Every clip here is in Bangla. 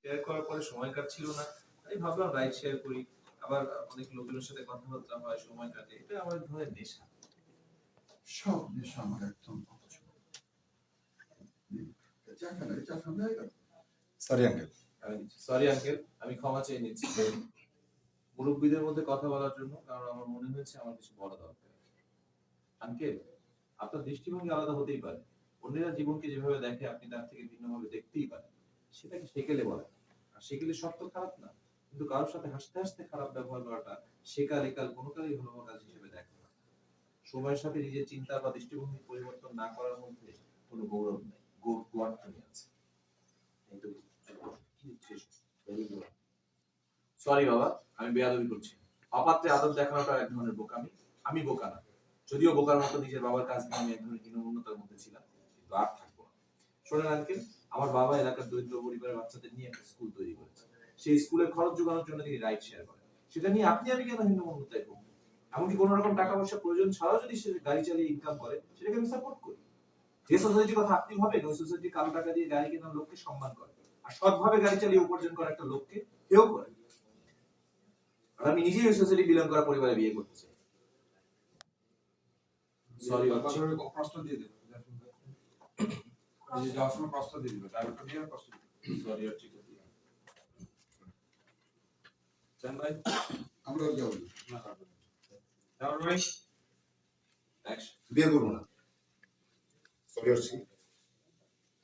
শেয়ার করার পরে সময় কাটছিল না। আমি ভাবলাম রাইড শেয়ার করি। আবার অনেক লোকজনের সাথে কথাবার্তা হয়, সময় কাটে। এটা আমার এক ধরনের নেশা। সব নেশা আমার একদম পছন্দ। চা খান হয়ে গেল? Sorry uncle. সরি আঙ্কেল, আমি ক্ষমা চেয়ে নিচ্ছি মুরব্বীদের মধ্যে কথা বলার জন্য, কারণ আমার মনে হয়েছে আমার কিছু বলা দরকার। আঙ্কেল, আপনার দৃষ্টিভঙ্গি আলাদা হতেই পারে। অন্যেরা জীবনকে যেভাবে দেখে আপনি তার থেকে ভিন্নভাবে দেখতেই পারেন। সেটাকে সেকেলে বলে। আর সেকেলে শব্দ খারাপ না। কিন্তু কারোর সাথে হাসতে হাসতে খারাপ ব্যবহার করাটা সেকাল একাল কোনো কালেই ভালো কাজ হিসেবে দেখে না। সময়ের সাথে নিজের চিন্তা বা দৃষ্টিভঙ্গি পরিবর্তন না করার মধ্যে কোনো গৌরব নেই, গোয়ার্থনী আছে। সরি বাবা, আমি বেয়াদবি করছি। অপাত্রে আদব দেখানোটা এক ধরনের বোকামি। আমি বোকা না, যদিও বোকার মতো নিজের বাবার কাজ নিয়ে আমি এক ধরনের হীনমন্যতার মধ্যে ছিলাম, কিন্তু আর থাকবো না। শোনেন আঙ্কেল, আমার বাবা এলাকার দরিদ্র পরিবারের বাচ্চাদের নিয়ে একটা স্কুল তৈরি করেছে। সেই স্কুলের খরচ যোগানোর জন্য তিনি রাইড শেয়ার করেন। সেটা নিয়ে আপনি আমি কেন হীনমন্যতায় করবো? এমনকি কোনো রকম টাকা পয়সা প্রয়োজন ছাড়াও যদি সে গাড়ি চালিয়ে ইনকাম করে, সেটাকে আমি সাপোর্ট করি। যে সোসাইটির কথা আপনি ভাবেন, ওই সোসাইটি কালো টাকা দিয়ে গাড়ি কেনার লোককে সম্মান করে, আর সৎভাবে গাড়ি চালিয়ে উপার্জন করা একটা লোককে হেয় করে। আর আমি নিজেই ওই সোসাইটি বিলং করা পরিবারে বিয়ে করতে চাই। সরি বাবা, প্রশ্ন দিয়ে দেবো। এই যে যাওয়ার সময় প্রশ্ন দিয়ে দিবে, ড্রাইভারটা দিয়ে প্রশ্ন দিবে। সরি আর ঠিক আছে। চান ভাই, আমরা যাবো না। যাওয়ার ভাই অ্যাকশন। বিয়ে করবো না। সরি হচ্ছি,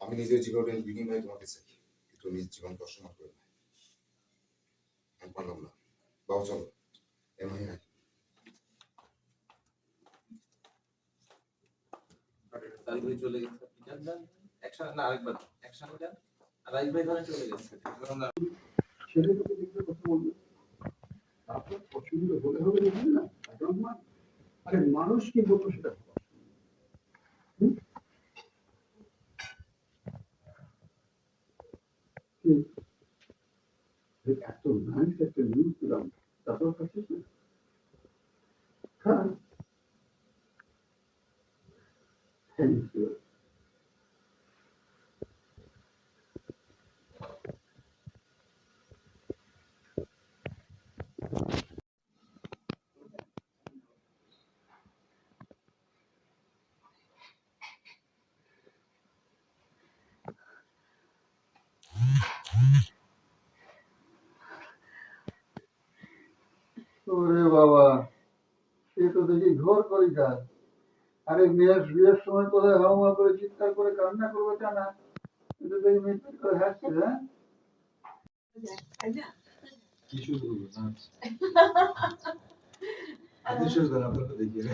আমি নিজের জীবনের বিনিময়ে তোমাকে চাই, কিন্তু নিজ জীবনকে অসম্মান করে না। আমি পারলাম না। বাবা চলো, এমন নাই। তারিক ভাই চলে গেছে, আপনি যান যান অ্যাকশন। না, আরেকবার অ্যাকশন যান। আর রাইট ভাই ধরে চলে গেছে। ছেলেটাকে দেখলে কথা বলবে, আপনার পছন্দ হলে হবে দেখবে না, এখন না। আরে মানুষ কি বলবো সেটা এত নাইস একটা নিউজ পেলাম, তারপর কাছে হ্যাঁ, থ্যাংক ইউ। ওরে বাবা, এ তো দেখি ঘোর করি কাজ। আরে মেয়ের বিয়ের সময় কোথায় হাওয়া করে চিৎকার করে কান্না করবে কেন? এটা দেখি মিটমিট করে হাসছে। হ্যাঁ, কিছু বলবো না। আদেশের দ্বারা আপনাকে দেখিয়ে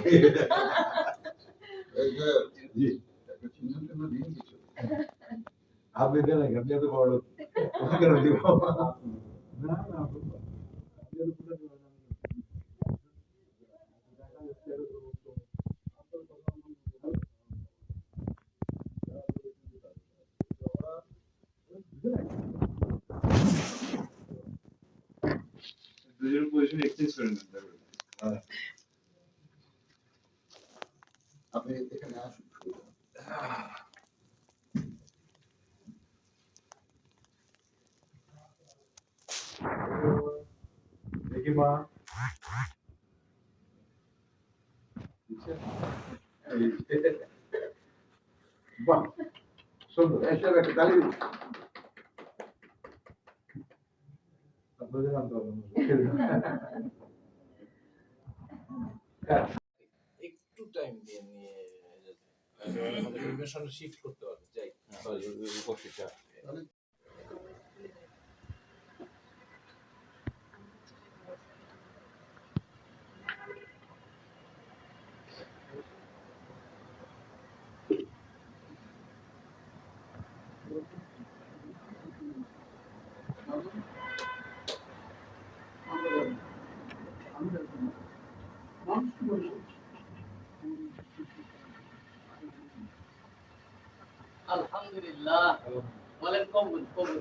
জি একটা চিহ্ন টিহ্ন দিয়ে কিছু আপনি দেন নাকি? আপনি এত বড় লোক, ওকে কেন দিব? না না, দুজনের পজিশন এক্সচেঞ্জ করে নিতে হবে। আপনি এখানে আসুন। দেখি মা, বাহ সুন্দর, এসে একটা তালি দিন। আপনাদের আনতে হবে একটু টাইম দিয়ে নিয়ে আমাদের ইমোশন শিফট করতে হবে। যাই, সরি উপস্থিতটা আলহামদুলিল্লাহ, বলেন কবুল কবুল।